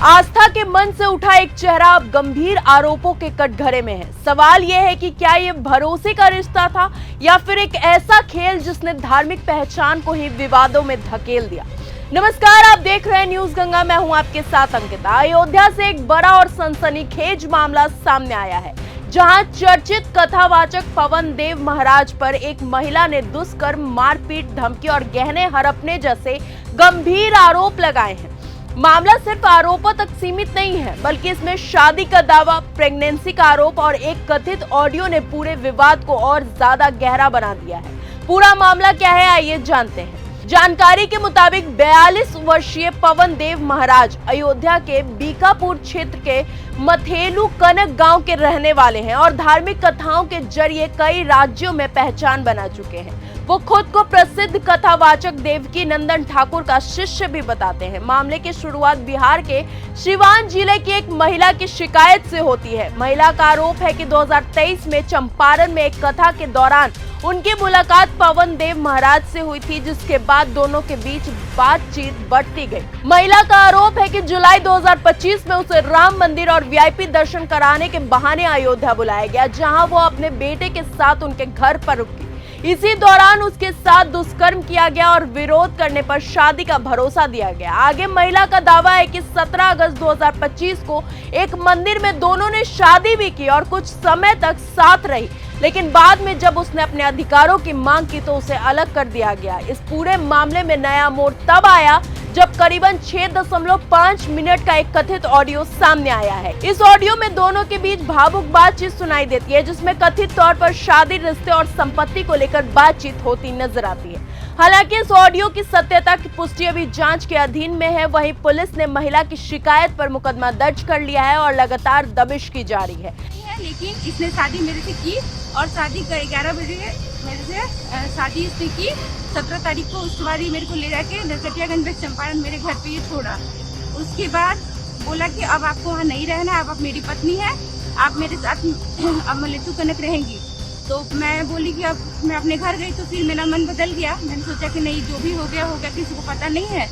आस्था के मन से उठा एक चेहरा अब गंभीर आरोपों के कटघरे में है। सवाल यह है कि क्या ये भरोसे का रिश्ता था या फिर एक ऐसा खेल जिसने धार्मिक पहचान को ही विवादों में धकेल दिया। नमस्कार, आप देख रहे हैं न्यूज गंगा। मैं हूं आपके साथ अंकिता। अयोध्या से एक बड़ा और सनसनीखेज मामला सामने आया है, जहां चर्चित कथावाचक पवन देव महाराज पर एक महिला ने दुष्कर्म, मारपीट, धमकी और गहने हड़पने जैसे गंभीर आरोप लगाए हैं। मामला सिर्फ आरोपों तक सीमित नहीं है, बल्कि इसमें शादी का दावा, प्रेगनेंसी का आरोप और एक कथित ऑडियो ने पूरे विवाद को और ज्यादा गहरा बना दिया है। पूरा मामला क्या है, आइए जानते हैं। जानकारी के मुताबिक 42 वर्षीय पवन देव महाराज अयोध्या के बीकापुर क्षेत्र के मथेलू कनक गांव के रहने वाले हैं और धार्मिक कथाओं के जरिए कई राज्यों में पहचान बना चुके हैं। वो खुद को प्रसिद्ध कथावाचक देवकी नंदन ठाकुर का शिष्य भी बताते हैं। मामले की शुरुआत बिहार के सिवान जिले की एक महिला की शिकायत से होती है। महिला का आरोप है कि 2023 में चंपारण में एक कथा के दौरान उनकी मुलाकात पवन देव महाराज से हुई थी, जिसके बाद दोनों के बीच बातचीत बढ़ती गई। महिला का आरोप है कि जुलाई 2025 में उसे राम मंदिर और वीआईपी दर्शन कराने के बहाने अयोध्या बुलाया गया, जहां वो अपने बेटे के साथ उनके घर पर रुकी। इसी दौरान उसके साथ दुष्कर्म किया गया और विरोध करने पर शादी का भरोसा दिया गया। आगे महिला का दावा है कि 17 अगस्त 2025 को एक मंदिर में दोनों ने शादी भी की और कुछ समय तक साथ रही, लेकिन बाद में जब उसने अपने अधिकारों की मांग की तो उसे अलग कर दिया गया। इस पूरे मामले में नया मोड़ तब आया जब करीबन 6.5 मिनट का एक कथित ऑडियो सामने आया है। इस ऑडियो में दोनों के बीच भावुक बातचीत सुनाई देती है, जिसमें कथित तौर पर शादी, रिश्ते और संपत्ति को लेकर बातचीत होती नजर आती है। हालांकि इस ऑडियो की सत्यता की पुष्टि अभी जांच के अधीन में है। वहीं पुलिस ने महिला की शिकायत पर मुकदमा दर्ज कर लिया है और लगातार दबिश की जा रही है। लेकिन इसने शादी मेरे से की और शादी का 11 बजे मेरे से शादी इसने की। 17 तारीख को उसके बाद ही मेरे को ले जाके नरकटियागंज में चंपारण मेरे घर पे ये छोड़ा। उसके बाद बोला कि अब आपको वहाँ नहीं रहना है, अब आप मेरी पत्नी है, आप मेरे साथ अब मलेतू कनक रहेंगी। तो मैं बोली कि अब मैं अपने घर गई तो फिर मेरा मन बदल गया। मैंने सोचा कि नहीं, जो भी हो गया, किसी को पता नहीं है।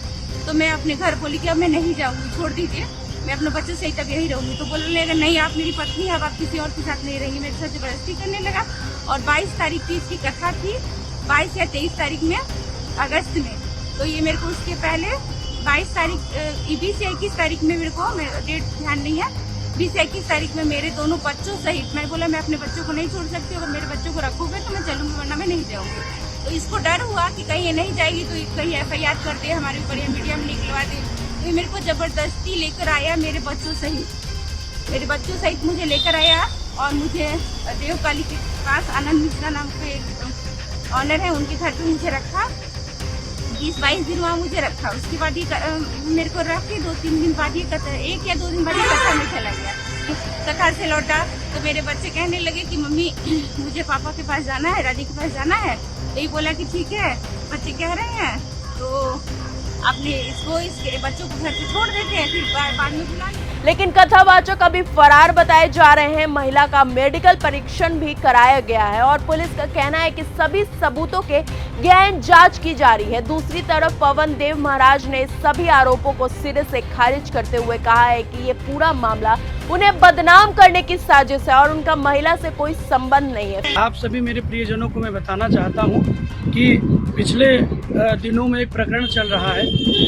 तो मैं अपने घर बोली कि अब मैं नहीं जाऊँगी, छोड़ दीजिए, मैं अपने बच्चे से ही तब यही रहूँगी। तो बोलने लगा नहीं, आप मेरी पत्नी है, अब आप किसी और के साथ नहीं रहेंगी। मेरे साथ जबरदस्ती करने लगा और 22 तारीख की इसकी कथा थी, 22 या 23 तारीख में अगस्त में। तो ये मेरे को उसके पहले 22 तारीख 20 या 21 तारीख में मेरे को, डेट ध्यान नहीं है, 20 या 21 तारीख में मेरे दोनों बच्चों सहित, मैं बोला मैं अपने बच्चों को नहीं छोड़ सकती, अगर मेरे बच्चों को रखोगे तो मैं चलूँगी, वरना मैं नहीं जाऊँगी। तो इसको डर हुआ कि कहीं ये नहीं जाएगी तो कहीं FIR कर दे हमारे ऊपर या मीडिया में निकलवा दे। तो मेरे को जबरदस्ती लेकर आया, मेरे बच्चों सहित मुझे लेकर आया और मुझे देवकाली के पास आनंद मिश्रा नाम के एक ऑनर है, उनके घर पे मुझे रखा। 20-22 दिन वहाँ मुझे रखा। उसके बाद ये मेरे को रख के 2-3 दिन बाद ये कथा, 1 या 2 दिन बाद ये कथा में चला गया। कथा से लौटा तो मेरे बच्चे कहने लगे कि मम्मी मुझे पापा के पास जाना है, दादी के पास जाना है। तो ये बोला कि ठीक है, बच्चे कह रहे हैं तो अपने इसके बच्चों को घर पे छोड़ देते हैं, फिर बाद में बुला। लेकिन कथावाचक अभी फरार बताए जा रहे हैं। महिला का मेडिकल परीक्षण भी कराया गया है और पुलिस का कहना है कि सभी सबूतों के गहन जांच की जा रही है। दूसरी तरफ पवन देव महाराज ने सभी आरोपों को सिरे से खारिज करते हुए कहा है कि ये पूरा मामला उन्हें बदनाम करने की साजिश है और उनका महिला से कोई संबंध नहीं है। आप सभी मेरे प्रियजनों को मैं बताना चाहता हूँ कि पिछले दिनों में एक प्रकरण चल रहा है,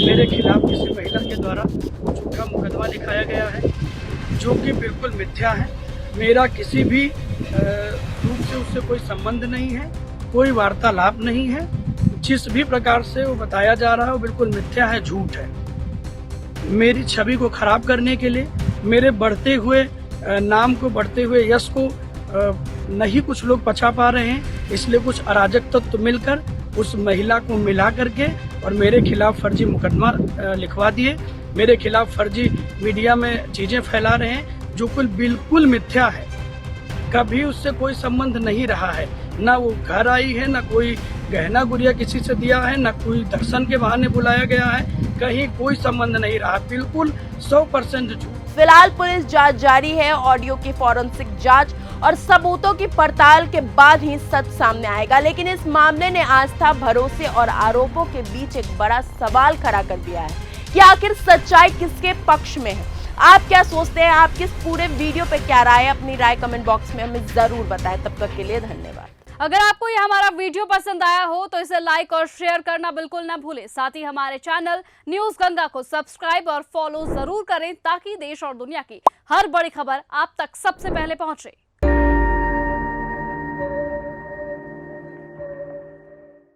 मेरे खिलाफ किसी महिला के द्वारा झूठा मुकदमा लिखाया गया है, जो कि बिल्कुल मिथ्या है। मेरा किसी भी रूप से उससे कोई संबंध नहीं है, कोई वार्तालाप नहीं है। जिस भी प्रकार से वो बताया जा रहा है वो बिल्कुल मिथ्या है, झूठ है। मेरी छवि को खराब करने के लिए, मेरे बढ़ते हुए नाम को, बढ़ते हुए यश को नहीं कुछ लोग पचा पा रहे हैं, इसलिए कुछ अराजक तत्व मिलकर उस महिला को मिला करके और मेरे खिलाफ फर्जी मुकदमा लिखवा दिए। मेरे खिलाफ फर्जी मीडिया में चीजें फैला रहे हैं, जो बिल्कुल मिथ्या है। कभी उससे कोई संबंध नहीं रहा है, ना वो घर आई है, ना कोई गहना गुड़िया किसी से दिया है, ना कोई दर्शन के बहाने बुलाया गया है, कहीं कोई संबंध नहीं रहा, बिल्कुल 100% झूठ। फिलहाल पुलिस जांच जारी है। ऑडियो की फॉरेंसिक जांच और सबूतों की पड़ताल के बाद ही सच सामने आएगा। लेकिन इस मामले ने आस्था, भरोसे और आरोपों के बीच एक बड़ा सवाल खड़ा कर दिया है। कि आखिर सच्चाई किसके पक्ष में है। आप क्या सोचते हैं, आपकी इस पूरे वीडियो पे क्या राय है, अपनी राय कमेंट बॉक्स में हमें जरूर बताएं। तब तक के लिए धन्यवाद। अगर आपको ये हमारा वीडियो पसंद आया हो तो इसे लाइक और शेयर करना बिल्कुल ना भूलें। साथ ही हमारे चैनल न्यूज गंगा को सब्सक्राइब और फॉलो जरूर करें ताकि देश और दुनिया की हर बड़ी खबर आप तक सबसे पहले पहुंचे।